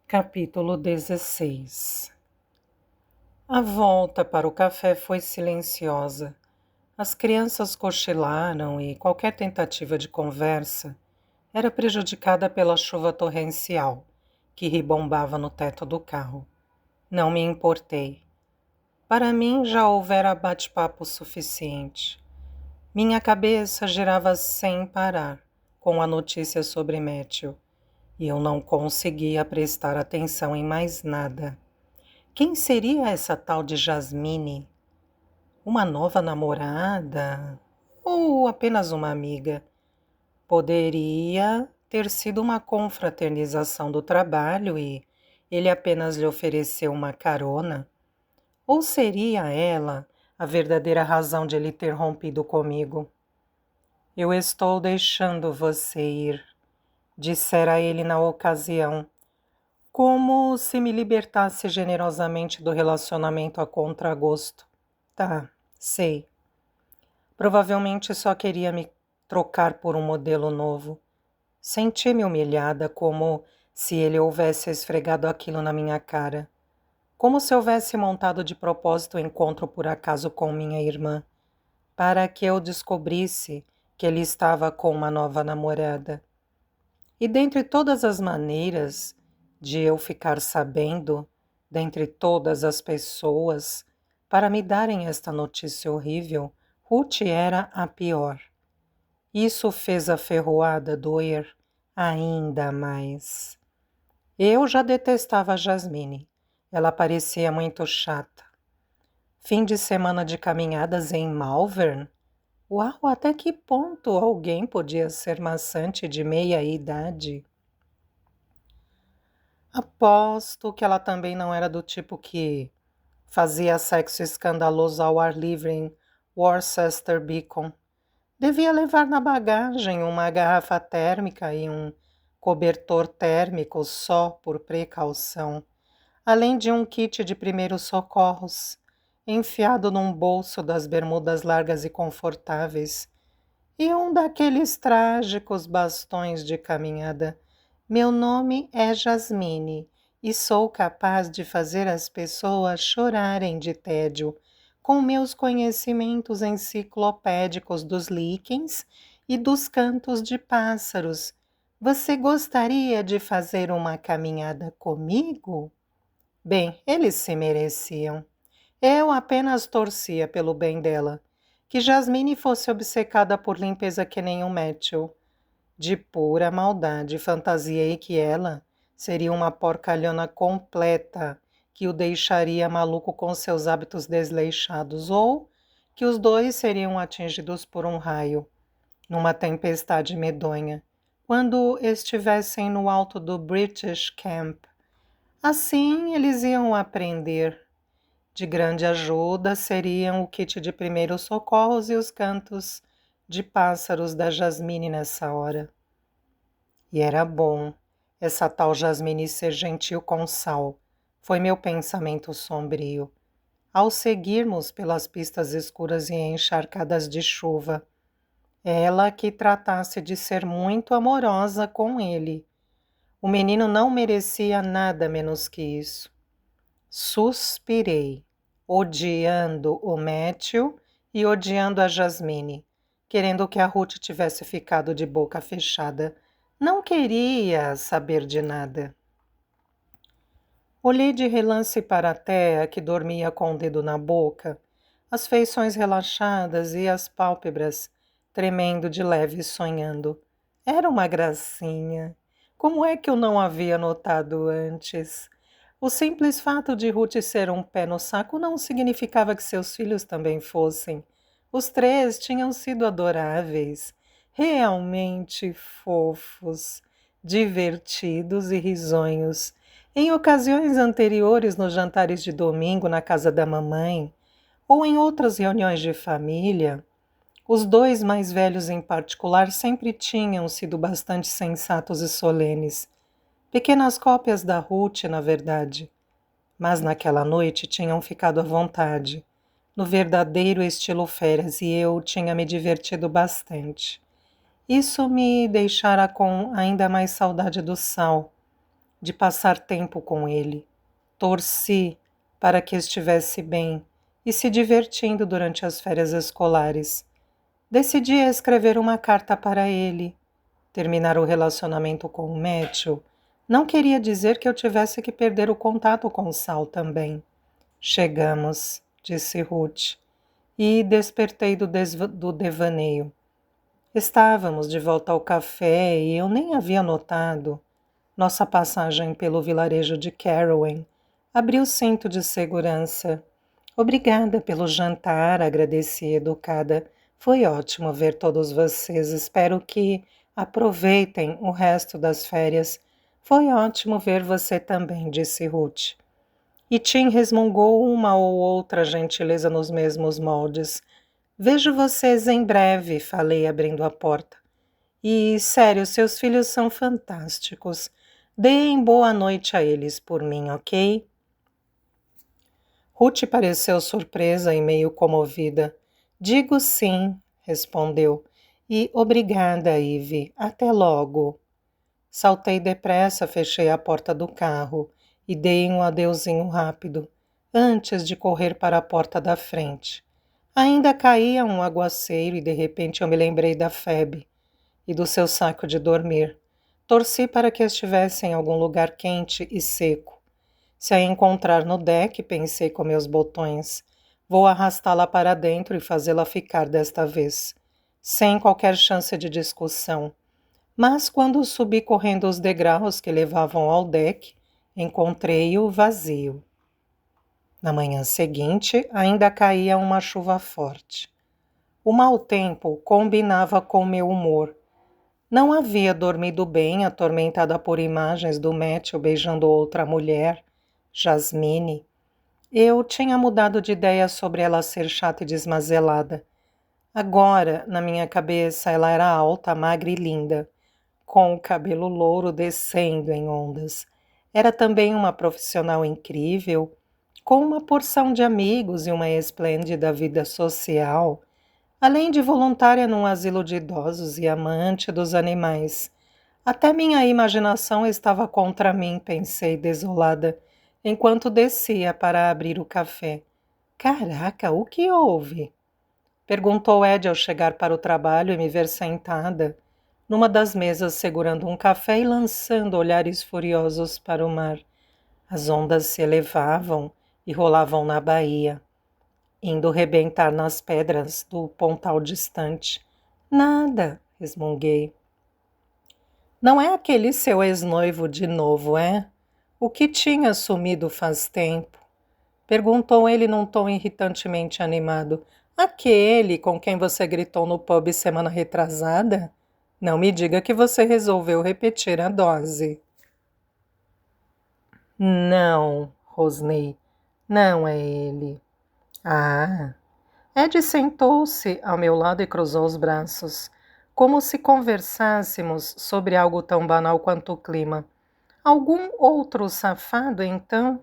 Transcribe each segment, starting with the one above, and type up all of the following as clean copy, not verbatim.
Capítulo 16. A volta para o café foi silenciosa. As crianças cochilaram e qualquer tentativa de conversa era prejudicada pela chuva torrencial que ribombava no teto do carro. Não me importei. Para mim já houvera bate-papo suficiente. Minha cabeça girava sem parar com a notícia sobre Matthew e eu não conseguia prestar atenção em mais nada. Quem seria essa tal de Jasmine? Uma nova namorada? Ou apenas uma amiga? Poderia ter sido uma confraternização do trabalho e ele apenas lhe ofereceu uma carona? Ou seria ela a verdadeira razão de ele ter rompido comigo? Eu estou deixando você ir, dissera ele na ocasião, como se me libertasse generosamente do relacionamento a contragosto. Tá, sei. Provavelmente só queria me trocar por um modelo novo. Senti-me humilhada, como se ele houvesse esfregado aquilo na minha cara. Como se houvesse montado de propósito o encontro por acaso com minha irmã, para que eu descobrisse que ele estava com uma nova namorada. E dentre todas as maneiras de eu ficar sabendo, dentre todas as pessoas, para me darem esta notícia horrível, Ruth era a pior. Isso fez a ferroada doer ainda mais. Eu já detestava a Jasmine. Ela parecia muito chata. Fim de semana de caminhadas em Malvern? Uau, até que ponto alguém podia ser maçante de meia idade? Aposto que ela também não era do tipo que fazia sexo escandaloso ao ar livre em Worcester Beacon. Devia levar na bagagem uma garrafa térmica e um cobertor térmico só por precaução, além de um kit de primeiros socorros, enfiado num bolso das bermudas largas e confortáveis, e um daqueles trágicos bastões de caminhada. Meu nome é Jasmine e sou capaz de fazer as pessoas chorarem de tédio com meus conhecimentos enciclopédicos dos líquens e dos cantos de pássaros. Você gostaria de fazer uma caminhada comigo? Bem, eles se mereciam. Eu apenas torcia pelo bem dela, que Jasmine fosse obcecada por limpeza que nem um Matthew. De pura maldade, fantasiei que ela seria uma porcalhona completa, que o deixaria maluco com seus hábitos desleixados, ou que os dois seriam atingidos por um raio, numa tempestade medonha, quando estivessem no alto do British Camp. Assim eles iam aprender. De grande ajuda seriam o kit de primeiros socorros e os cantos de pássaros da Jasmine nessa hora. E era bom essa tal Jasmine ser gentil com Sal. Foi meu pensamento sombrio. Ao seguirmos pelas pistas escuras e encharcadas de chuva, ela que tratasse de ser muito amorosa com ele. O menino não merecia nada menos que isso. Suspirei, odiando o Matthew e odiando a Jasmine, querendo que a Ruth tivesse ficado de boca fechada. Não queria saber de nada. Olhei de relance para a Thea, que dormia com o dedo na boca, as feições relaxadas e as pálpebras tremendo de leve e sonhando. Era uma gracinha. Como é que eu não havia notado antes? O simples fato de Ruth ser um pé no saco não significava que seus filhos também fossem. Os três tinham sido adoráveis, realmente fofos, divertidos e risonhos. Em ocasiões anteriores, nos jantares de domingo na casa da mamãe, ou em outras reuniões de família, os dois mais velhos em particular sempre tinham sido bastante sensatos e solenes. Pequenas cópias da Ruth, na verdade. Mas naquela noite tinham ficado à vontade, no verdadeiro estilo férias, e eu tinha me divertido bastante. Isso me deixara com ainda mais saudade do Sal, de passar tempo com ele. Torci para que estivesse bem e se divertindo durante as férias escolares. Decidi escrever uma carta para ele. Terminar o relacionamento com o Matthew não queria dizer que eu tivesse que perder o contato com Sal também. Chegamos, disse Ruth, e despertei do devaneio. Estávamos de volta ao café e eu nem havia notado. Nossa passagem pelo vilarejo de Carrowen. Abri o cinto de segurança. Obrigada pelo jantar, agradeci educada. Foi ótimo ver todos vocês. Espero que aproveitem o resto das férias. Foi ótimo ver você também, disse Ruth. E Tim resmungou uma ou outra gentileza nos mesmos moldes. Vejo vocês em breve, falei abrindo a porta. E, sério, seus filhos são fantásticos. Deem boa noite a eles por mim, ok? Ruth pareceu surpresa e meio comovida. Digo sim, respondeu. E obrigada, Ivy. Até logo. Saltei depressa, fechei a porta do carro e dei um adeuzinho rápido, antes de correr para a porta da frente. Ainda caía um aguaceiro e de repente eu me lembrei da Phoebe e do seu saco de dormir. Torci para que estivesse em algum lugar quente e seco. Se a encontrar no deck, pensei com meus botões, vou arrastá-la para dentro e fazê-la ficar desta vez, sem qualquer chance de discussão. Mas quando subi correndo os degraus que levavam ao deck, encontrei-o vazio. Na manhã seguinte, ainda caía uma chuva forte. O mau tempo combinava com meu humor. Não havia dormido bem, atormentada por imagens do Matthew beijando outra mulher, Jasmine. Eu tinha mudado de ideia sobre ela ser chata e desmazelada. Agora, na minha cabeça, ela era alta, magra e linda, com o cabelo louro descendo em ondas. Era também uma profissional incrível, com uma porção de amigos e uma esplêndida vida social, além de voluntária num asilo de idosos e amante dos animais. Até minha imaginação estava contra mim, pensei desolada, enquanto descia para abrir o café. Caraca, o que houve? Perguntou Ed ao chegar para o trabalho e me ver sentada, numa das mesas segurando um café e lançando olhares furiosos para o mar. As ondas se elevavam e rolavam na baía, indo rebentar nas pedras do pontal distante. Nada, resmunguei. Não é aquele seu ex-noivo de novo, é? O que tinha sumido faz tempo? Perguntou ele num tom irritantemente animado. Aquele com quem você gritou no pub semana retrasada? Não me diga que você resolveu repetir a dose. Não, rosnei. Não é ele. Ah. Ed sentou-se ao meu lado e cruzou os braços, como se conversássemos sobre algo tão banal quanto o clima. Algum outro safado, então?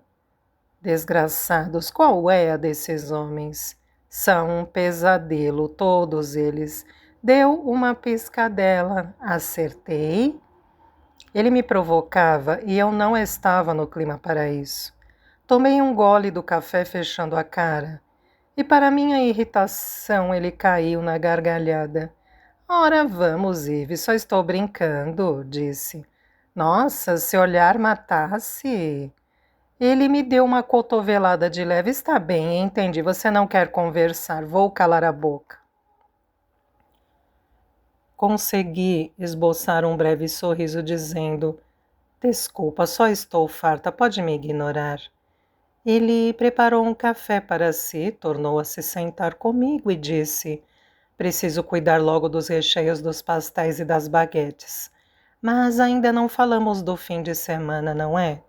Desgraçados, qual é a desses homens? São um pesadelo, todos eles. Deu uma piscadela. Acertei? Ele me provocava e eu não estava no clima para isso. Tomei um gole do café fechando a cara. E para minha irritação ele caiu na gargalhada. Ora, vamos, Ive, só estou brincando, disse. Nossa, se olhar matasse. Ele me deu uma cotovelada de leve. Está bem, entendi, você não quer conversar, vou calar a boca. Consegui esboçar um breve sorriso dizendo, desculpa, só estou farta, pode me ignorar. Ele preparou um café para si, tornou a se sentar comigo e disse, preciso cuidar logo dos recheios dos pastéis e das baguetes. Mas ainda não falamos do fim de semana, não é?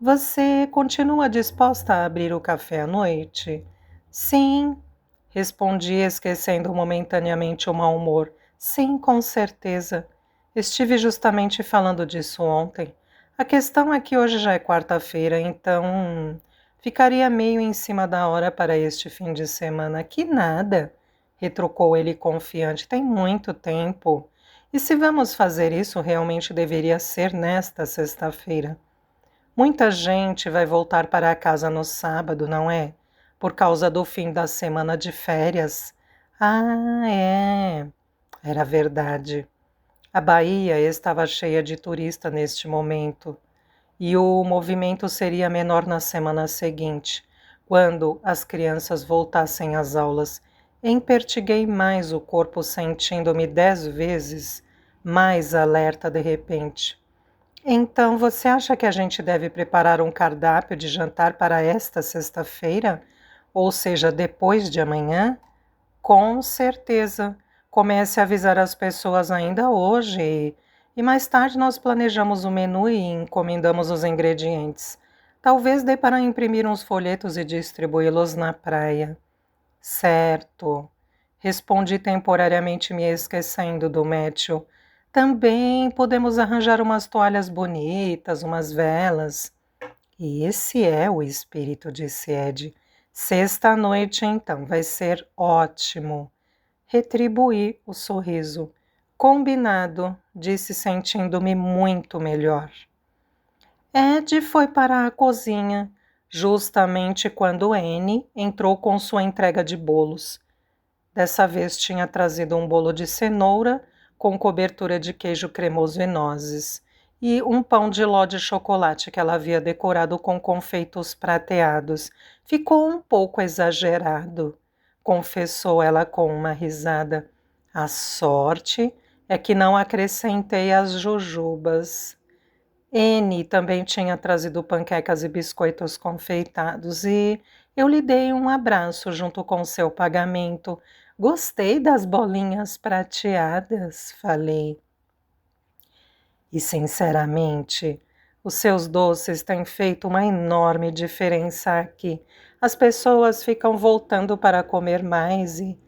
Você continua disposta a abrir o café à noite? Sim, respondi, esquecendo momentaneamente o mau humor. Sim, com certeza. Estive justamente falando disso ontem. A questão é que hoje já é quarta-feira, então ficaria meio em cima da hora para este fim de semana. Que nada, retrucou ele confiante. Tem muito tempo. E se vamos fazer isso, realmente deveria ser nesta sexta-feira. Muita gente vai voltar para casa no sábado, não é? Por causa do fim da semana de férias. Ah, é. Era verdade. A Bahia estava cheia de turista neste momento, e o movimento seria menor na semana seguinte, quando as crianças voltassem às aulas. Empertiguei mais o corpo, sentindo-me 10 vezes mais alerta de repente. Então, você acha que a gente deve preparar um cardápio de jantar para esta sexta-feira? Ou seja, depois de amanhã? Com certeza. Comece a avisar as pessoas ainda hoje e mais tarde nós planejamos o menu e encomendamos os ingredientes. Talvez dê para imprimir uns folhetos e distribuí-los na praia. Certo. Respondi temporariamente me esquecendo do Matthew. Também podemos arranjar umas toalhas bonitas, umas velas. Esse é o espírito, disse Ed. Sexta-noite, então, vai ser ótimo. Retribuí o sorriso. Combinado, disse sentindo-me muito melhor. Ed foi para a cozinha, justamente quando Anne entrou com sua entrega de bolos. Dessa vez tinha trazido um bolo de cenoura com cobertura de queijo cremoso e nozes, e um pão de ló de chocolate que ela havia decorado com confeitos prateados. Ficou um pouco exagerado, confessou ela com uma risada. A sorte é que não acrescentei as jujubas. N também tinha trazido panquecas e biscoitos confeitados e eu lhe dei um abraço junto com seu pagamento. Gostei das bolinhas prateadas, falei. E, sinceramente, os seus doces têm feito uma enorme diferença aqui. As pessoas ficam voltando para comer mais e,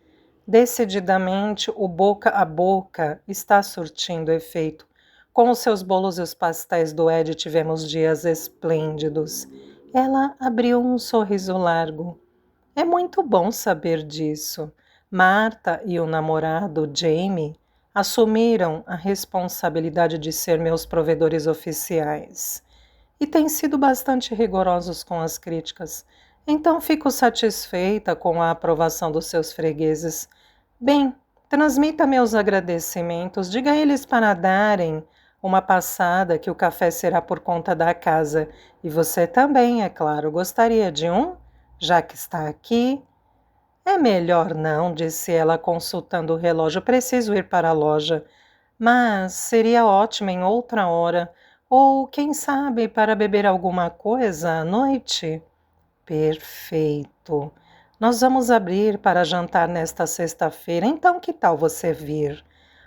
decididamente, o boca a boca está surtindo efeito. Com os seus bolos e os pastéis do Ed tivemos dias esplêndidos. Ela abriu um sorriso largo. É muito bom saber disso. Marta e o namorado, Jamie, assumiram a responsabilidade de ser meus provedores oficiais e têm sido bastante rigorosos com as críticas. Então fico satisfeita com a aprovação dos seus fregueses. Bem, transmita meus agradecimentos, diga a eles para darem uma passada que o café será por conta da casa. E você também, é claro, gostaria de um? Já que está aqui. É melhor não, disse ela, consultando o relógio. Preciso ir para a loja. Mas seria ótimo em outra hora. Ou, quem sabe, para beber alguma coisa à noite? Perfeito. Nós vamos abrir para jantar nesta sexta-feira, então que tal você vir?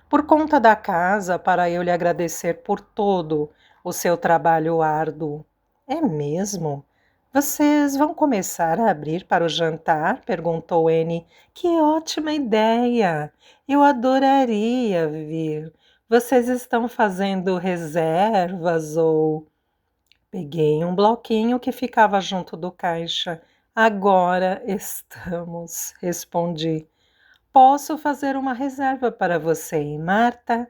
Por conta da casa, para eu lhe agradecer por todo o seu trabalho árduo. É mesmo? Vocês vão começar a abrir para o jantar? Perguntou Anne. Que ótima ideia! Eu adoraria vir. Vocês estão fazendo reservas ou... Peguei um bloquinho que ficava junto do caixa. Agora estamos, respondi. Posso fazer uma reserva para você e Marta?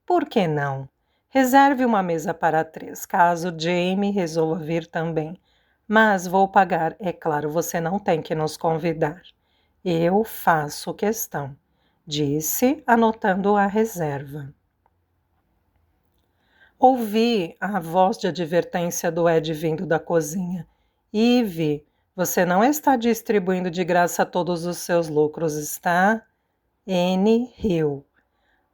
Por que não? Reserve uma mesa para 3, caso Jamie resolva vir também. Mas vou pagar, é claro, você não tem que nos convidar. Eu faço questão, disse, anotando a reserva. Ouvi a voz de advertência do Ed vindo da cozinha. Ive, você não está distribuindo de graça todos os seus lucros, está? N riu.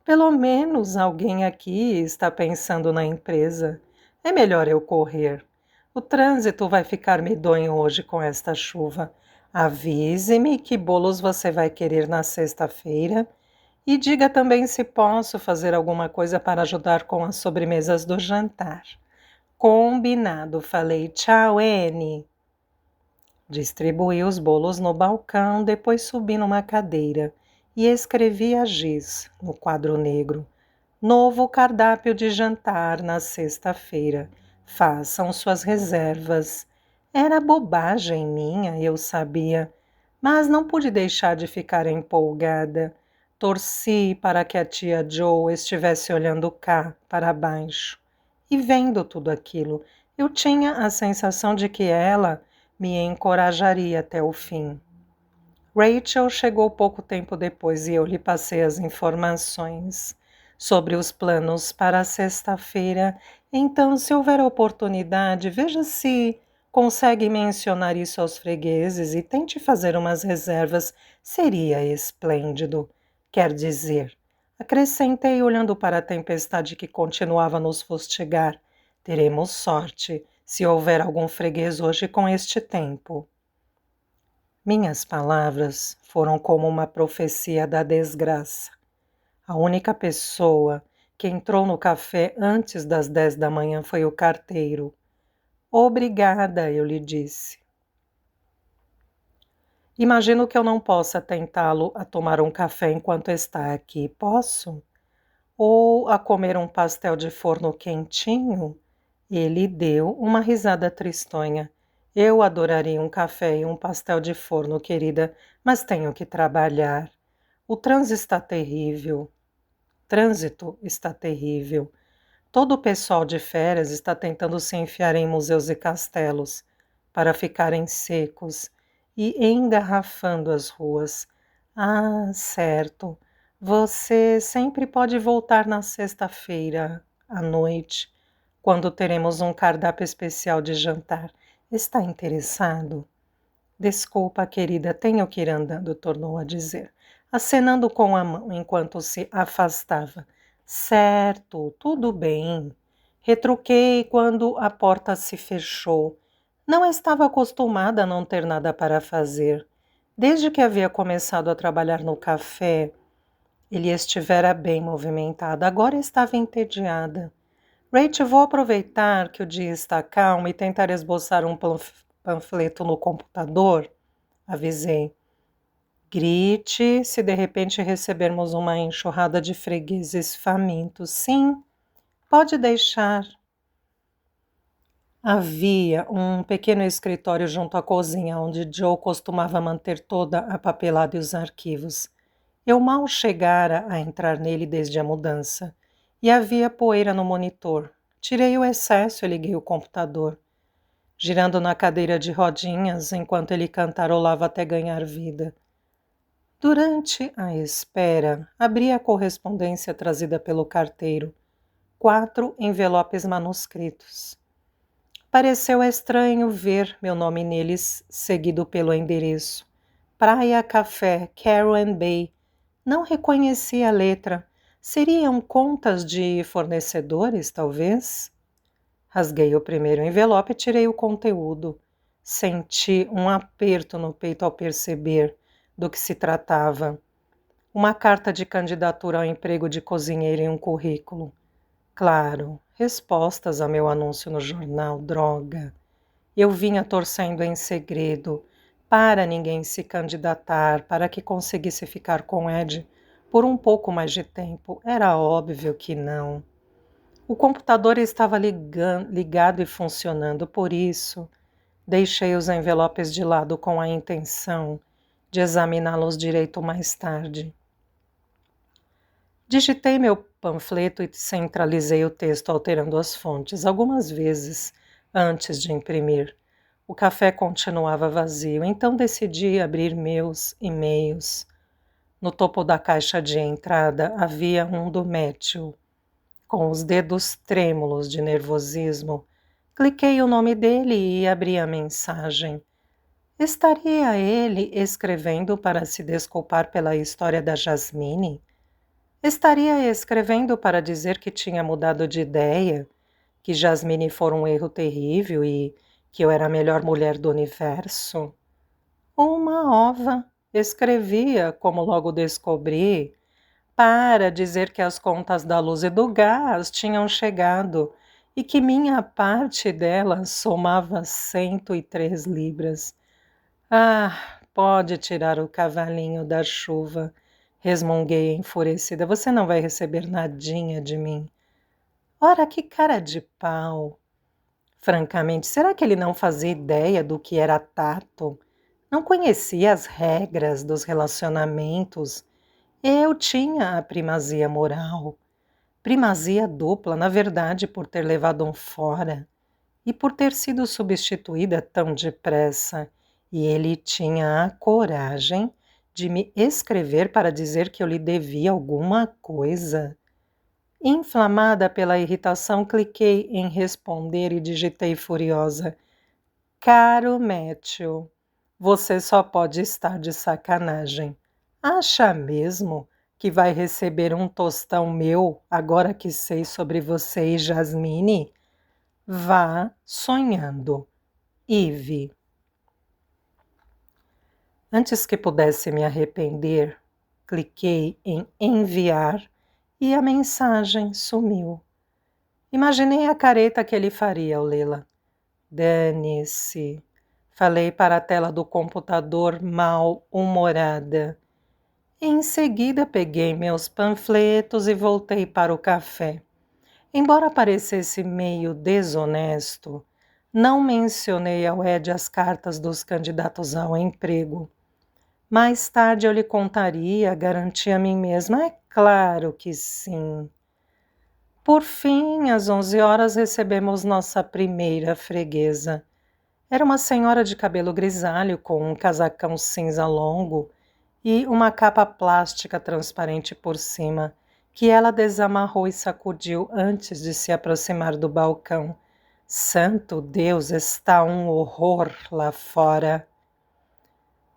Pelo menos alguém aqui está pensando na empresa. É melhor eu correr. O trânsito vai ficar medonho hoje com esta chuva. Avise-me que bolos você vai querer na sexta-feira e diga também se posso fazer alguma coisa para ajudar com as sobremesas do jantar. Combinado, falei. Tchau, Anne. Distribuí os bolos no balcão, depois subi numa cadeira e escrevi a giz no quadro negro. Novo cardápio de jantar na sexta-feira. Façam suas reservas. Era bobagem minha, eu sabia, mas não pude deixar de ficar empolgada. Torci para que a tia Joe estivesse olhando cá, para baixo, e vendo tudo aquilo. Eu tinha a sensação de que ela me encorajaria até o fim. Rachel chegou pouco tempo depois e eu lhe passei as informações sobre os planos para a sexta-feira. Então, se houver oportunidade, veja se consegue mencionar isso aos fregueses e tente fazer umas reservas. Seria esplêndido. Quer dizer, acrescentei olhando para a tempestade que continuava a nos fustigar. Teremos sorte se houver algum freguês hoje com este tempo. Minhas palavras foram como uma profecia da desgraça. A única pessoa que entrou no café antes das 10 da manhã foi o carteiro. Obrigada, eu lhe disse. Imagino que eu não possa tentá-lo a tomar um café enquanto está aqui, posso? Ou a comer um pastel de forno quentinho? Ele deu uma risada tristonha. Eu adoraria um café e um pastel de forno, querida, mas tenho que trabalhar. O trânsito está terrível. Trânsito está terrível. Todo o pessoal de férias está tentando se enfiar em museus e castelos para ficarem secos e engarrafando as ruas. Ah, certo. Você sempre pode voltar na sexta-feira à noite, quando teremos um cardápio especial de jantar. Está interessado? Desculpa, querida, tenho que ir andando, tornou a dizer, acenando com a mão enquanto se afastava. Certo, tudo bem. Retruquei quando a porta se fechou. Não estava acostumada a não ter nada para fazer. Desde que havia começado a trabalhar no café, ele estivera bem movimentado, agora estava entediada. Rachel, vou aproveitar que o dia está calmo e tentar esboçar um panfleto no computador, avisei. Grite se de repente recebermos uma enxurrada de fregueses famintos. Sim, pode deixar. Havia um pequeno escritório junto à cozinha, onde Joe costumava manter toda a papelada e os arquivos. Eu mal chegara a entrar nele desde a mudança, e havia poeira no monitor. Tirei o excesso e liguei o computador, girando na cadeira de rodinhas enquanto ele cantarolava até ganhar vida. Durante a espera, abri a correspondência trazida pelo carteiro. 4 envelopes manuscritos. Pareceu estranho ver meu nome neles, seguido pelo endereço. Praia Café, Carron Bay. Não reconheci a letra. Seriam contas de fornecedores, talvez? Rasguei o primeiro envelope e tirei o conteúdo. Senti um aperto no peito ao perceber do que se tratava. Uma carta de candidatura ao emprego de cozinheiro e um currículo. Claro, respostas ao meu anúncio no jornal, droga. Eu vinha torcendo em segredo para ninguém se candidatar, para que conseguisse ficar com Ed por um pouco mais de tempo. Era óbvio que não. O computador estava ligado e funcionando, por isso deixei os envelopes de lado com a intenção de examiná-los direito mais tarde. Digitei meu panfleto e centralizei o texto alterando as fontes algumas vezes antes de imprimir. O café continuava vazio, então decidi abrir meus e-mails. No topo da caixa de entrada havia um do Matthew. Com os dedos trêmulos de nervosismo, cliquei o nome dele e abri a mensagem. Estaria ele escrevendo para se desculpar pela história da Jasmine? Estaria escrevendo para dizer que tinha mudado de ideia, que Jasmine fora um erro terrível e que eu era a melhor mulher do universo? Uma ova, escrevia, como logo descobri, para dizer que as contas da luz e do gás tinham chegado e que minha parte delas somava 103 libras. Ah, pode tirar o cavalinho da chuva, resmunguei enfurecida. Você não vai receber nadinha de mim. Ora, que cara de pau! Francamente, será que ele não fazia ideia do que era tato? Não conhecia as regras dos relacionamentos? Eu tinha a primazia moral. Primazia dupla, na verdade, por ter levado um fora. e por ter sido substituída tão depressa. E ele tinha a coragem de me escrever para dizer que eu lhe devia alguma coisa. Inflamada pela irritação, cliquei em responder e digitei furiosa: Caro Matthew, você só pode estar de sacanagem. Acha mesmo que vai receber um tostão meu agora que sei sobre você e Jasmine? Vá sonhando. Eve. Antes que pudesse me arrepender, cliquei em enviar e a mensagem sumiu. Imaginei a careta que ele faria ao lê-la. Dane-se. Falei para a tela do computador mal-humorada. Em seguida, peguei meus panfletos e voltei para o café. Embora parecesse meio desonesto, não mencionei ao Ed as cartas dos candidatos ao emprego. Mais tarde eu lhe contaria, garanti a mim mesma. É claro que sim. Por fim, às 11 horas, recebemos nossa primeira freguesa. Era uma senhora de cabelo grisalho com um casacão cinza longo e uma capa plástica transparente por cima, que ela desamarrou e sacudiu antes de se aproximar do balcão. Santo Deus, está um horror lá fora.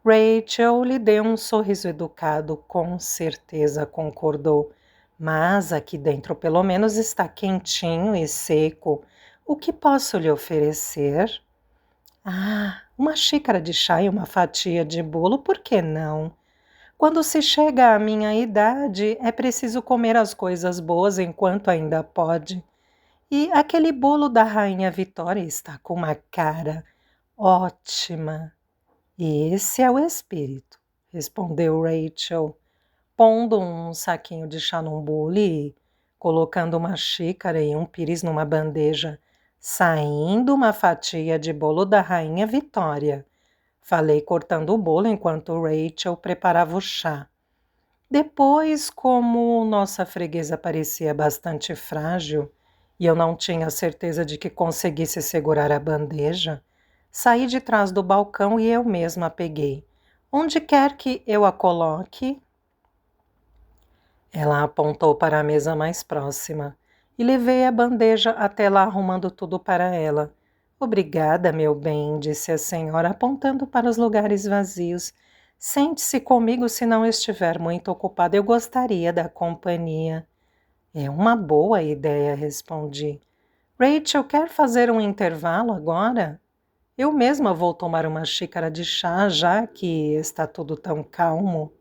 Rachel lhe deu um sorriso educado, com certeza concordou. Mas aqui dentro pelo menos está quentinho e seco. O que posso lhe oferecer? Ah, uma xícara de chá e uma fatia de bolo, por que não? Quando se chega à minha idade, é preciso comer as coisas boas enquanto ainda pode. E aquele bolo da Rainha Vitória está com uma cara ótima. Esse é o espírito, respondeu Rachel, pondo um saquinho de chá num bule e colocando uma xícara e um pires numa bandeja, saindo uma fatia de bolo da Rainha Vitória. Falei cortando o bolo enquanto Rachel preparava o chá. Depois, como nossa freguesa parecia bastante frágil e eu não tinha certeza de que conseguisse segurar a bandeja, saí de trás do balcão e eu mesma a peguei. Onde quer que eu a coloque? Ela apontou para a mesa mais próxima e levei a bandeja até lá arrumando tudo para ela. Obrigada, meu bem, disse a senhora, apontando para os lugares vazios. Sente-se comigo se não estiver muito ocupada. Eu gostaria da companhia. É uma boa ideia, respondi. Rachel, quer fazer um intervalo agora? Eu mesma vou tomar uma xícara de chá, já que está tudo tão calmo.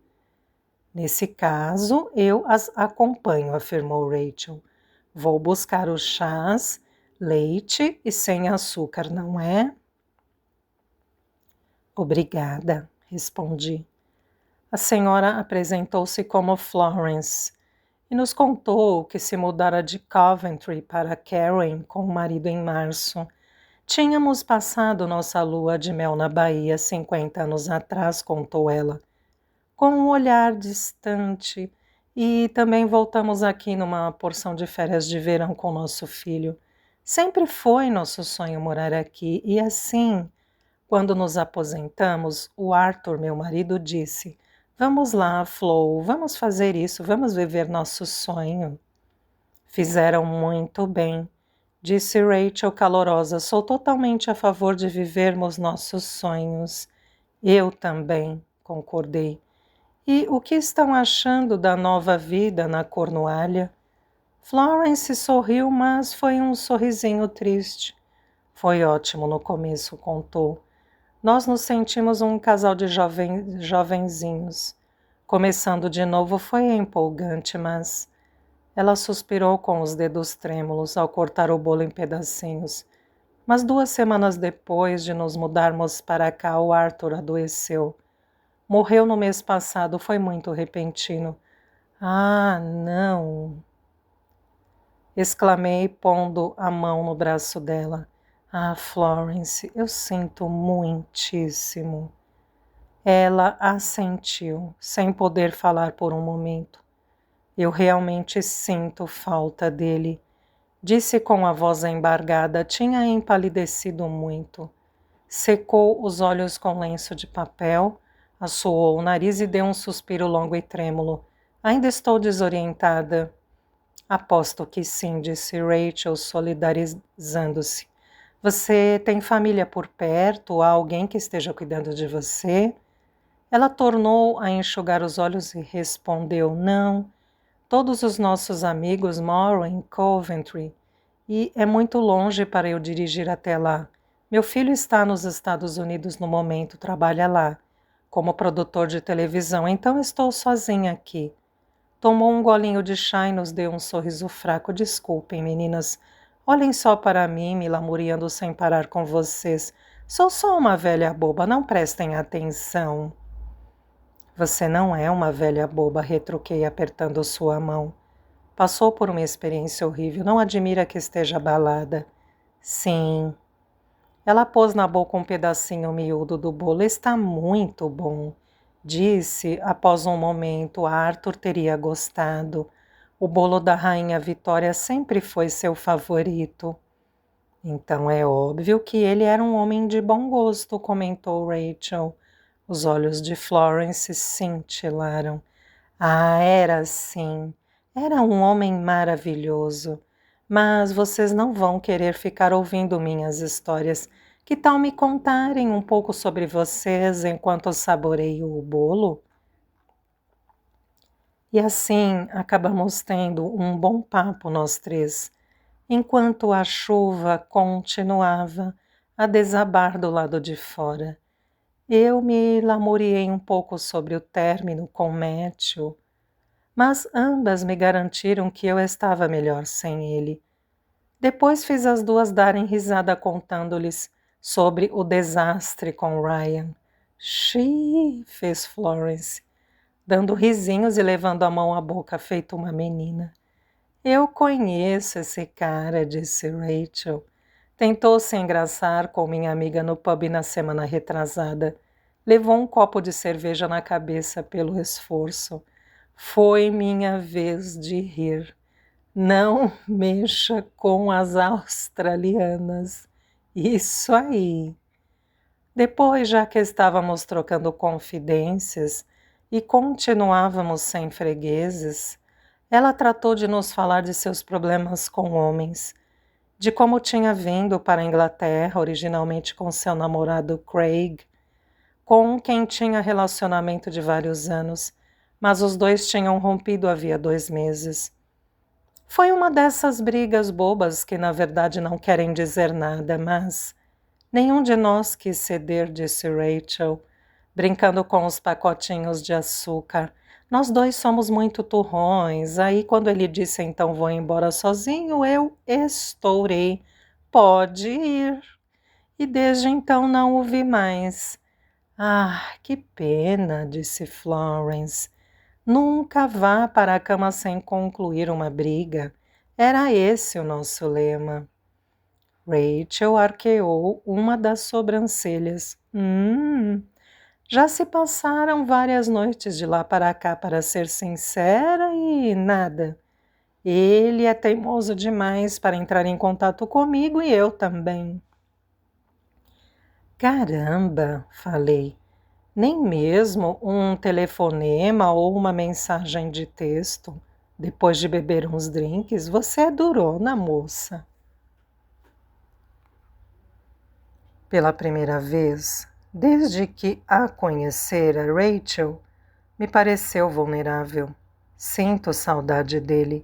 Nesse caso, eu as acompanho, afirmou Rachel. Vou buscar os chás, leite e sem açúcar, não é? Obrigada, respondi. A senhora apresentou-se como Florence e nos contou que se mudara de Coventry para Keren com o marido em março. Tínhamos passado nossa lua de mel na Bahia 50 anos atrás, contou ela, com um olhar distante, e também voltamos aqui numa porção de férias de verão com nosso filho. Sempre foi nosso sonho morar aqui, e assim, quando nos aposentamos, o Arthur, meu marido, disse: Vamos lá, Flo, vamos fazer isso, vamos viver nosso sonho. Fizeram muito bem, disse Rachel calorosa. Sou totalmente a favor de vivermos nossos sonhos. Eu também, concordei. E o que estão achando da nova vida na Cornualha? Florence sorriu, mas foi um sorrisinho triste. Foi ótimo no começo, contou. Nós nos sentimos um casal de jovenzinhos. Começando de novo foi empolgante, mas... Ela suspirou com os dedos trêmulos ao cortar o bolo em pedacinhos. Mas 2 semanas depois de nos mudarmos para cá, o Arthur adoeceu. Morreu no mês passado, foi muito repentino. Ah, não! Exclamei, pondo a mão no braço dela. Ah, Florence, eu sinto muitíssimo. Ela assentiu, sem poder falar por um momento. Eu realmente sinto falta dele. Disse com a voz embargada. Tinha empalidecido muito. Secou os olhos com lenço de papel, assoou o nariz e deu um suspiro longo e trêmulo. Ainda estou desorientada. Aposto que sim, disse Rachel, solidarizando-se. Você tem família por perto? Há alguém que esteja cuidando de você? Ela tornou a enxugar os olhos e respondeu: Não. Todos os nossos amigos moram em Coventry e é muito longe para eu dirigir até lá. Meu filho está nos Estados Unidos no momento, trabalha lá, como produtor de televisão, então estou sozinha aqui. Tomou um golinho de chá e nos deu um sorriso fraco. Desculpem, meninas. Olhem só para mim, me lamuriando sem parar com vocês. Sou só uma velha boba, não prestem atenção. Você não é uma velha boba, retruquei apertando sua mão. Passou por uma experiência horrível, não admira que esteja abalada. Sim. Ela pôs na boca um pedacinho miúdo do bolo. Está muito bom. Disse, após um momento, Arthur teria gostado. O bolo da Rainha Vitória sempre foi seu favorito. Então é óbvio que ele era um homem de bom gosto, comentou Rachel. Os olhos de Florence cintilaram. Ah, era sim. Era um homem maravilhoso. Mas vocês não vão querer ficar ouvindo minhas histórias. Que tal me contarem um pouco sobre vocês enquanto saboreio o bolo? E assim acabamos tendo um bom papo nós três, enquanto a chuva continuava a desabar do lado de fora. Eu me lamuriei um pouco sobre o término com Matthew, mas ambas me garantiram que eu estava melhor sem ele. Depois fiz as duas darem risada contando-lhes sobre o desastre com Ryan. Xiii, fez Florence, dando risinhos e levando a mão à boca, feito uma menina. Eu conheço esse cara, disse Rachel. Tentou se engraçar com minha amiga no pub na semana retrasada. Levou um copo de cerveja na cabeça pelo esforço. Foi minha vez de rir. Não mexa com as australianas. Isso aí. Depois, já que estávamos trocando confidências e continuávamos sem fregueses, ela tratou de nos falar de seus problemas com homens, de como tinha vindo para a Inglaterra, originalmente com seu namorado Craig, com quem tinha relacionamento de vários anos, mas os dois tinham rompido havia 2 meses. Foi uma dessas brigas bobas que na verdade não querem dizer nada, mas nenhum de nós quis ceder, disse Rachel, brincando com os pacotinhos de açúcar. Nós dois somos muito turrões. Aí, quando ele disse então vou embora sozinho, eu estourei. Pode ir. E desde então não o vi mais. Ah, que pena, disse Florence. Nunca vá para a cama sem concluir uma briga. Era esse o nosso lema. Rachel arqueou uma das sobrancelhas. Já se passaram várias noites de lá para cá, para ser sincera, e nada. Ele é teimoso demais para entrar em contato comigo e eu também. Caramba, falei. Nem mesmo um telefonema ou uma mensagem de texto. Depois de beber uns drinks, você é durona, moça. Pela primeira vez, desde que a conhecera, Rachel me pareceu vulnerável. Sinto saudade dele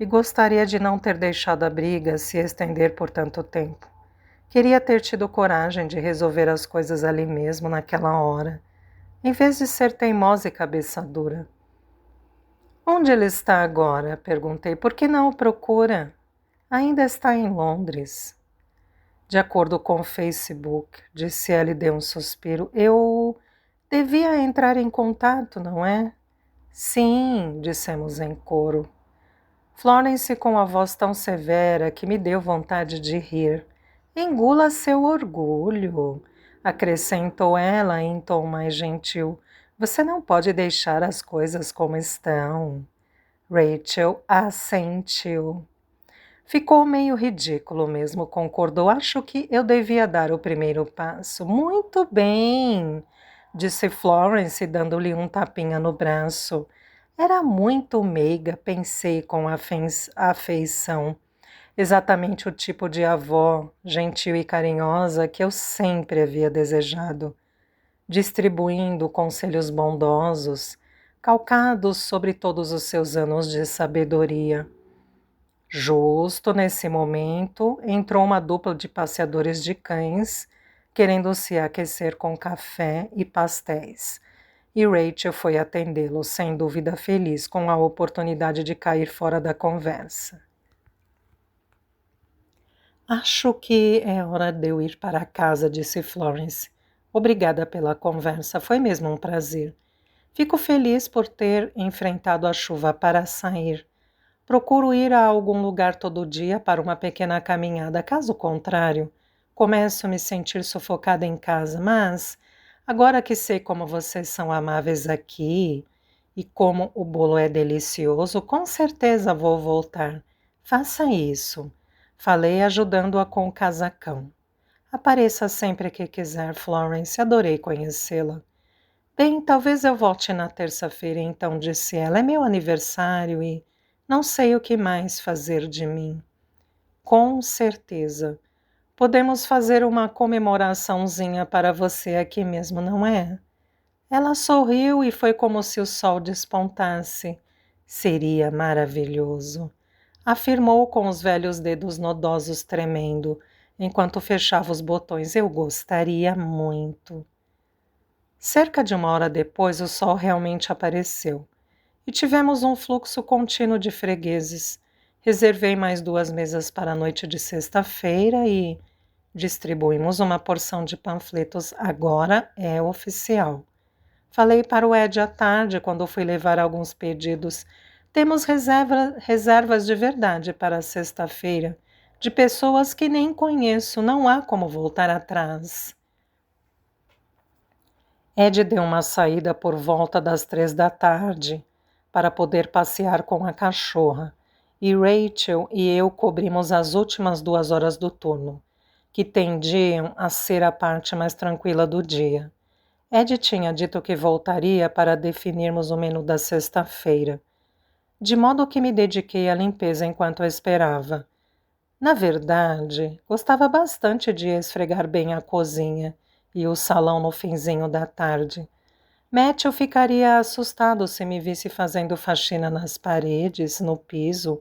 e gostaria de não ter deixado a briga se estender por tanto tempo. Queria ter tido coragem de resolver as coisas ali mesmo, naquela hora, em vez de ser teimosa e cabeça dura. Onde ele está agora? Perguntei. Por que não o procura? Ainda está em Londres. De acordo com o Facebook, disse ela e deu um suspiro. Eu devia entrar em contato, não é? Sim, dissemos em coro. Florence com a voz tão severa que me deu vontade de rir. Engula seu orgulho, acrescentou ela em tom mais gentil. Você não pode deixar as coisas como estão. Rachel assentiu. Ficou meio ridículo mesmo, concordou. Acho que eu devia dar o primeiro passo. Muito bem, disse Florence, dando-lhe um tapinha no braço. Era muito meiga, pensei com afeição. Exatamente o tipo de avó, gentil e carinhosa, que eu sempre havia desejado, distribuindo conselhos bondosos, calcados sobre todos os seus anos de sabedoria. Justo nesse momento, entrou uma dupla de passeadores de cães, querendo se aquecer com café e pastéis. E Rachel foi atendê-los, sem dúvida feliz com a oportunidade de cair fora da conversa. Acho que é hora de eu ir para casa, disse Florence. Obrigada pela conversa, foi mesmo um prazer. Fico feliz por ter enfrentado a chuva para sair. Procuro ir a algum lugar todo dia para uma pequena caminhada. Caso contrário, começo a me sentir sufocada em casa. Mas, agora que sei como vocês são amáveis aqui e como o bolo é delicioso, com certeza vou voltar. Faça isso. Falei ajudando-a com o casacão. Apareça sempre que quiser, Florence. Adorei conhecê-la. Bem, talvez eu volte na terça-feira, então, disse ela. É meu aniversário e não sei o que mais fazer de mim. Com certeza. Podemos fazer uma comemoraçãozinha para você aqui mesmo, não é? Ela sorriu e foi como se o sol despontasse. Seria maravilhoso. Afirmou com os velhos dedos nodosos tremendo, enquanto fechava os botões. Eu gostaria muito. Cerca de uma hora depois, o sol realmente apareceu. E tivemos um fluxo contínuo de fregueses. Reservei mais 2 mesas para a noite de sexta-feira e distribuímos uma porção de panfletos. Agora é oficial. Falei para o Ed à tarde, quando fui levar alguns pedidos. Temos reservas de verdade para sexta-feira, de pessoas que nem conheço, não há como voltar atrás. Ed deu uma saída por volta das 3 da tarde para poder passear com a cachorra, e Rachel e eu cobrimos as últimas 2 horas do turno, que tendiam a ser a parte mais tranquila do dia. Ed tinha dito que voltaria para definirmos o menu da sexta-feira, de modo que me dediquei à limpeza enquanto esperava. Na verdade, gostava bastante de esfregar bem a cozinha e o salão no finzinho da tarde. Matthew ficaria assustado se me visse fazendo faxina nas paredes, no piso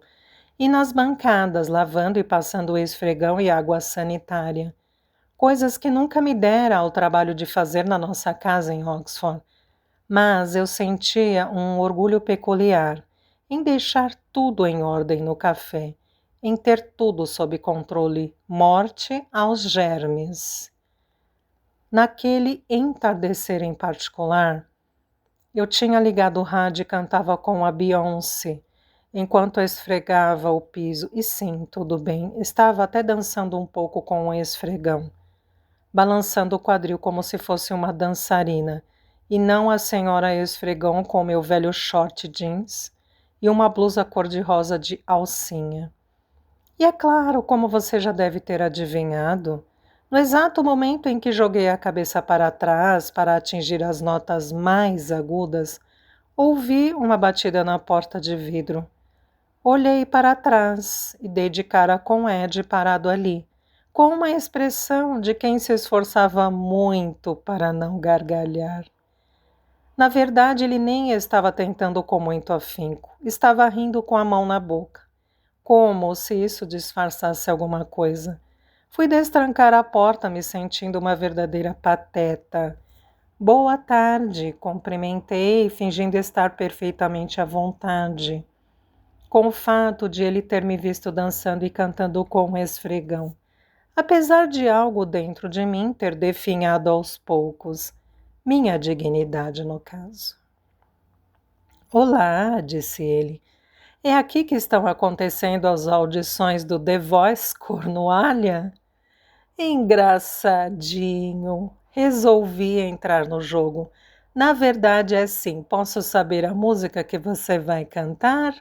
e nas bancadas, lavando e passando o esfregão e água sanitária. Coisas que nunca me dera ao trabalho de fazer na nossa casa em Oxford. Mas eu sentia um orgulho peculiar em deixar tudo em ordem no café, em ter tudo sob controle, morte aos germes. Naquele entardecer em particular, eu tinha ligado o rádio e cantava com a Beyoncé, enquanto esfregava o piso. E sim, tudo bem, estava até dançando um pouco com o esfregão, balançando o quadril como se fosse uma dançarina, e não a senhora esfregão com meu velho short jeans e uma blusa cor-de-rosa de alcinha. E é claro, como você já deve ter adivinhado, no exato momento em que joguei a cabeça para trás para atingir as notas mais agudas, ouvi uma batida na porta de vidro. Olhei para trás e dei de cara com Ed parado ali, com uma expressão de quem se esforçava muito para não gargalhar. Na verdade, ele nem estava tentando com muito afinco, estava rindo com a mão na boca, como se isso disfarçasse alguma coisa. Fui destrancar a porta, me sentindo uma verdadeira pateta. Boa tarde, cumprimentei, fingindo estar perfeitamente à vontade, com o fato de ele ter me visto dançando e cantando com um esfregão, apesar de algo dentro de mim ter definhado aos poucos, minha dignidade no caso. Olá, disse ele. É aqui que estão acontecendo as audições do The Voice Cornualha? Engraçadinho. Resolvi entrar no jogo. Na verdade é sim. Posso saber a música que você vai cantar?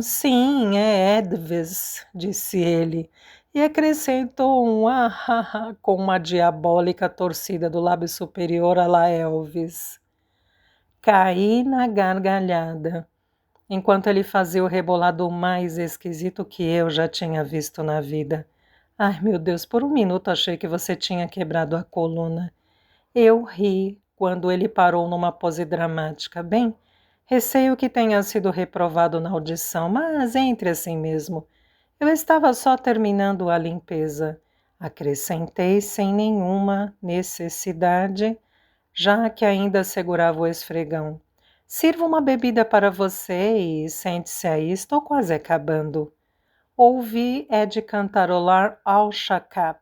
Sim, é Edvis, disse ele, e acrescentou um ah, com uma diabólica torcida do lábio superior à la Elvis. Caí na gargalhada, enquanto ele fazia o rebolado mais esquisito que eu já tinha visto na vida. Ai, meu Deus, por um minuto achei que você tinha quebrado a coluna. Eu ri quando ele parou numa pose dramática. Bem, receio que tenha sido reprovado na audição, mas entre assim mesmo. Eu estava só terminando a limpeza. Acrescentei sem nenhuma necessidade, já que ainda segurava o esfregão. Sirvo uma bebida para você e sente-se aí, estou quase acabando. Ouvi Ed cantarolar Al Shakap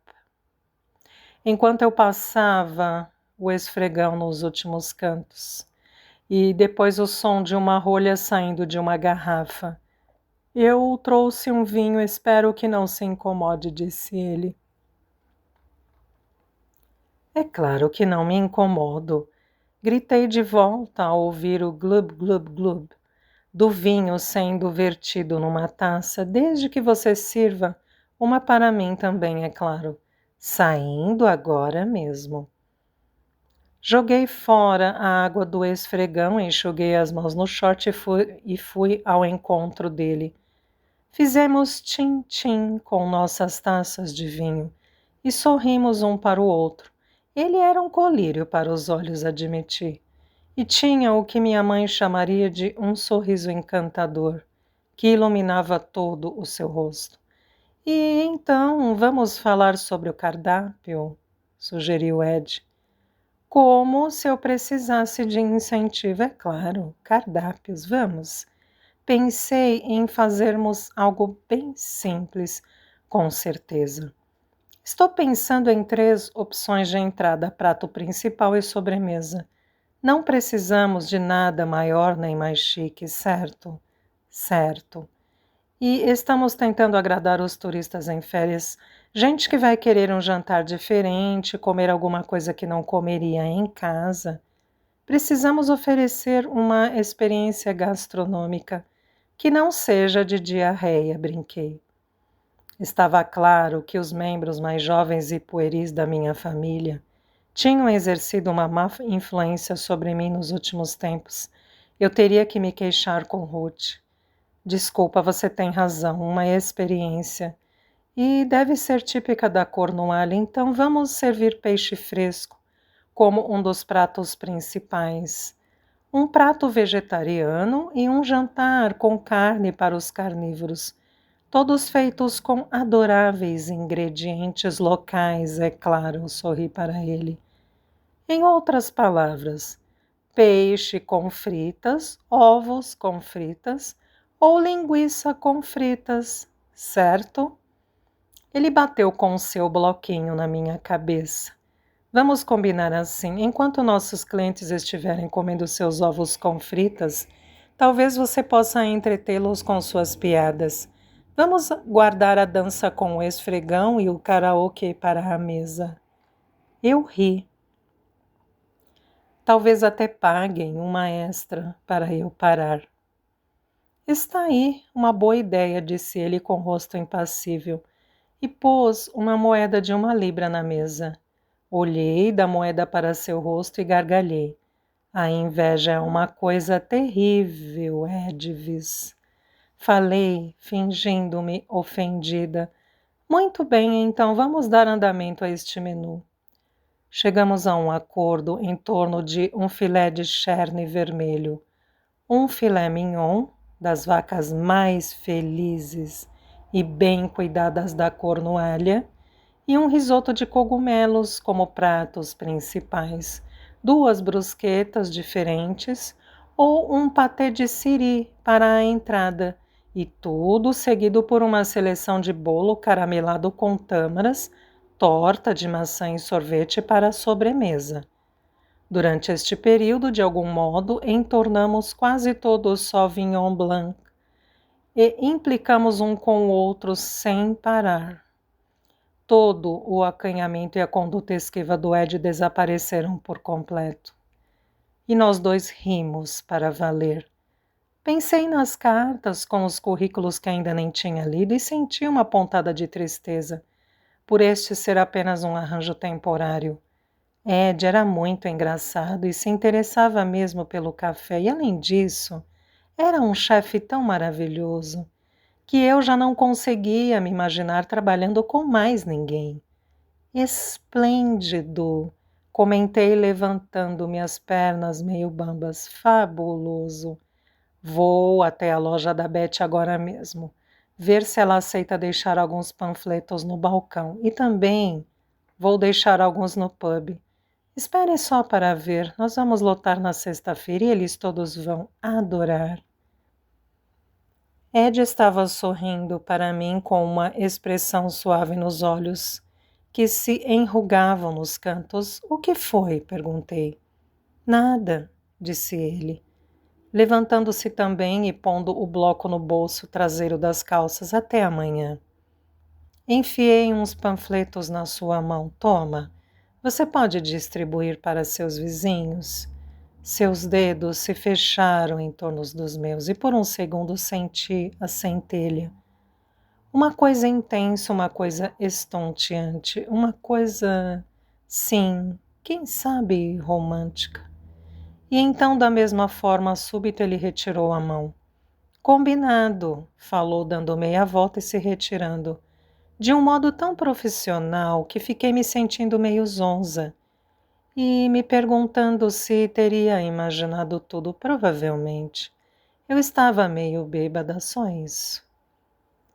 enquanto eu passava o esfregão nos últimos cantos, e depois o som de uma rolha saindo de uma garrafa. Eu trouxe um vinho, espero que não se incomode, disse ele. É claro que não me incomodo. Gritei de volta ao ouvir o glub, glub, glub do vinho sendo vertido numa taça, desde que você sirva uma para mim também, é claro. Saindo agora mesmo. Joguei fora a água do esfregão, enxuguei as mãos no short e fui ao encontro dele. Fizemos tchim-tchim com nossas taças de vinho e sorrimos um para o outro. Ele era um colírio para os olhos, admiti, e tinha o que minha mãe chamaria de um sorriso encantador, que iluminava todo o seu rosto. E então vamos falar sobre o cardápio, sugeriu Ed. Como se eu precisasse de incentivo, é claro. Cardápios, vamos. Pensei em fazermos algo bem simples, com certeza. Estou pensando em 3 opções de entrada, prato principal e sobremesa. Não precisamos de nada maior nem mais chique, certo? Certo. E estamos tentando agradar os turistas em férias, gente que vai querer um jantar diferente, comer alguma coisa que não comeria em casa. Precisamos oferecer uma experiência gastronômica que não seja de diarreia, brinquei. Estava claro que os membros mais jovens e pueris da minha família tinham exercido uma má influência sobre mim nos últimos tempos. Eu teria que me queixar com Ruth. Desculpa, você tem razão, uma experiência. E deve ser típica da Cornualha, então vamos servir peixe fresco como um dos pratos principais. Um prato vegetariano e um jantar com carne para os carnívoros, todos feitos com adoráveis ingredientes locais, é claro, sorri para ele. Em outras palavras, peixe com fritas, ovos com fritas ou linguiça com fritas, certo? Ele bateu com o seu bloquinho na minha cabeça. Vamos combinar assim, enquanto nossos clientes estiverem comendo seus ovos com fritas, talvez você possa entretê-los com suas piadas. Vamos guardar a dança com o esfregão e o karaokê para a mesa. Eu ri. Talvez até paguem uma extra para eu parar. Está aí, uma boa ideia, disse ele com o rosto impassível, e pôs uma moeda de 1 libra na mesa. Olhei da moeda para seu rosto e gargalhei. A inveja é uma coisa terrível, Edvis. Falei, fingindo-me ofendida. Muito bem, então vamos dar andamento a este menu. Chegamos a um acordo em torno de um filé de cherne vermelho, um filé mignon das vacas mais felizes e bem cuidadas da Cornualha e um risoto de cogumelos como pratos principais, 2 brusquetas diferentes ou um patê de siri para a entrada, e tudo seguido por uma seleção de bolo caramelado com tâmaras, torta de maçã e sorvete para a sobremesa. Durante este período, de algum modo, entornamos quase todo o Sauvignon Blanc e implicamos um com o outro sem parar. Todo o acanhamento e a conduta esquiva do Ed desapareceram por completo. E nós dois rimos para valer. Pensei nas cartas com os currículos que ainda nem tinha lido e senti uma pontada de tristeza, por este ser apenas um arranjo temporário. Ed era muito engraçado e se interessava mesmo pelo café, e além disso, era um chefe tão maravilhoso que eu já não conseguia me imaginar trabalhando com mais ninguém. Esplêndido! Comentei levantando minhas pernas meio bambas. Fabuloso! Vou até a loja da Betty agora mesmo, ver se ela aceita deixar alguns panfletos no balcão. E também vou deixar alguns no pub. Espere só para ver, nós vamos lotar na sexta-feira e eles todos vão adorar. Ed estava sorrindo para mim com uma expressão suave nos olhos, que se enrugavam nos cantos. O que foi? Perguntei. Nada, disse ele, levantando-se também e pondo o bloco no bolso traseiro das calças. Até amanhã. Enfiei uns panfletos na sua mão. Toma, você pode distribuir para seus vizinhos? Seus dedos se fecharam em torno dos meus e por um segundo senti a centelha. Uma coisa intensa, uma coisa estonteante, uma coisa, sim, quem sabe romântica. E então, da mesma forma súbita, ele retirou a mão. Combinado, falou, dando meia volta e se retirando, de um modo tão profissional que fiquei me sentindo meio zonza e me perguntando se teria imaginado tudo. Provavelmente. Eu estava meio bêbada, só isso.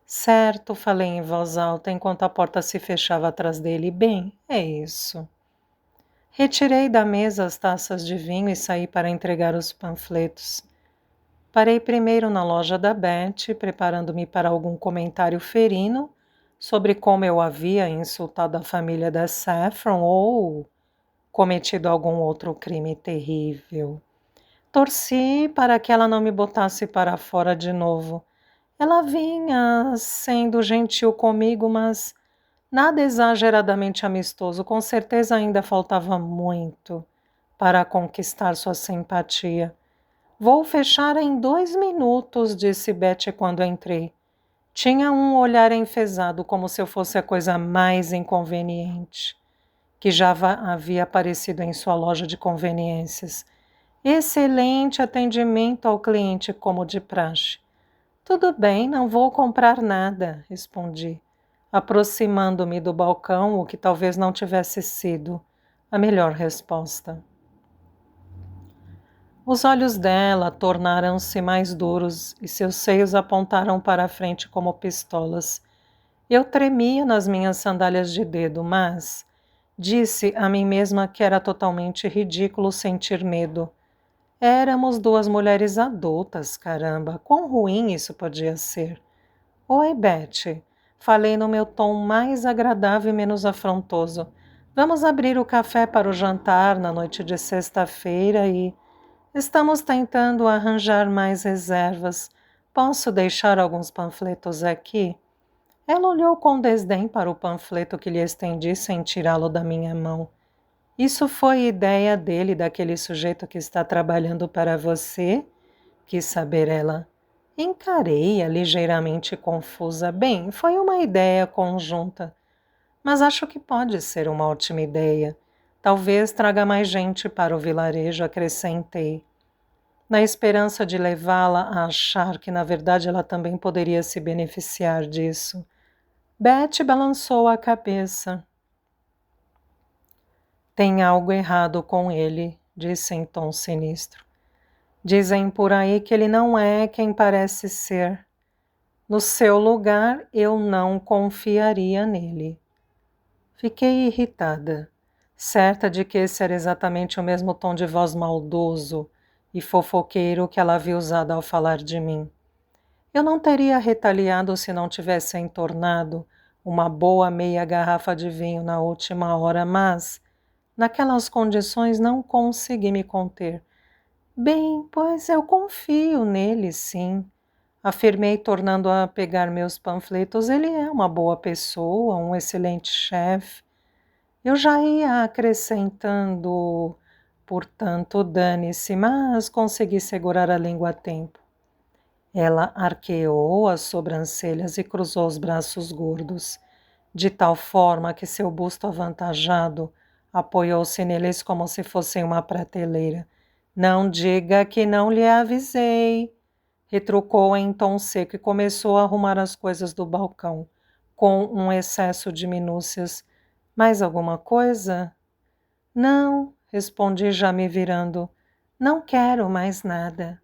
Certo, falei em voz alta enquanto a porta se fechava atrás dele. Bem, é isso. Retirei da mesa as taças de vinho e saí para entregar os panfletos. Parei primeiro na loja da Betty, preparando-me para algum comentário ferino sobre como eu havia insultado a família da Saffron ou cometido algum outro crime terrível. Torci para que ela não me botasse para fora de novo. Ela vinha sendo gentil comigo, mas nada exageradamente amistoso. Com certeza ainda faltava muito para conquistar sua simpatia. Vou fechar em 2 minutos, disse Betty quando entrei. Tinha um olhar enfesado, como se eu fosse a coisa mais inconveniente que já havia aparecido em sua loja de conveniências. Excelente atendimento ao cliente, como de praxe. Tudo bem, não vou comprar nada, respondi, aproximando-me do balcão, o que talvez não tivesse sido a melhor resposta. Os olhos dela tornaram-se mais duros e seus seios apontaram para a frente como pistolas. Eu tremia nas minhas sandálias de dedo, mas disse a mim mesma que era totalmente ridículo sentir medo. Éramos 2 mulheres adultas, caramba, quão ruim isso podia ser. Oi, Betty. Falei no meu tom mais agradável e menos afrontoso. Vamos abrir o café para o jantar na noite de sexta-feira e estamos tentando arranjar mais reservas. Posso deixar alguns panfletos aqui? Ela olhou com desdém para o panfleto que lhe estendi sem tirá-lo da minha mão. Isso foi ideia dele, daquele sujeito que está trabalhando para você? Quis saber ela. Encarei-a ligeiramente confusa. Bem, foi uma ideia conjunta, mas acho que pode ser uma ótima ideia. Talvez traga mais gente para o vilarejo, acrescentei, na esperança de levá-la a achar que, na verdade, ela também poderia se beneficiar disso. Betty balançou a cabeça. Tem algo errado com ele, disse em tom sinistro. Dizem por aí que ele não é quem parece ser. No seu lugar, eu não confiaria nele. Fiquei irritada, certa de que esse era exatamente o mesmo tom de voz maldoso e fofoqueiro que ela havia usado ao falar de mim. Eu não teria retaliado se não tivesse entornado uma boa meia garrafa de vinho na última hora, mas, naquelas condições, não consegui me conter. Bem, pois eu confio nele, sim, afirmei, tornando a pegar meus panfletos. Ele é uma boa pessoa, um excelente chefe. Eu já ia acrescentando, portanto, dane-se, mas consegui segurar a língua a tempo. Ela arqueou as sobrancelhas e cruzou os braços gordos, de tal forma que seu busto avantajado apoiou-se neles como se fossem uma prateleira. Não diga que não lhe avisei, retrucou em tom seco e começou a arrumar as coisas do balcão, com um excesso de minúcias. Mais alguma coisa? Não, respondi já me virando. Não quero mais nada.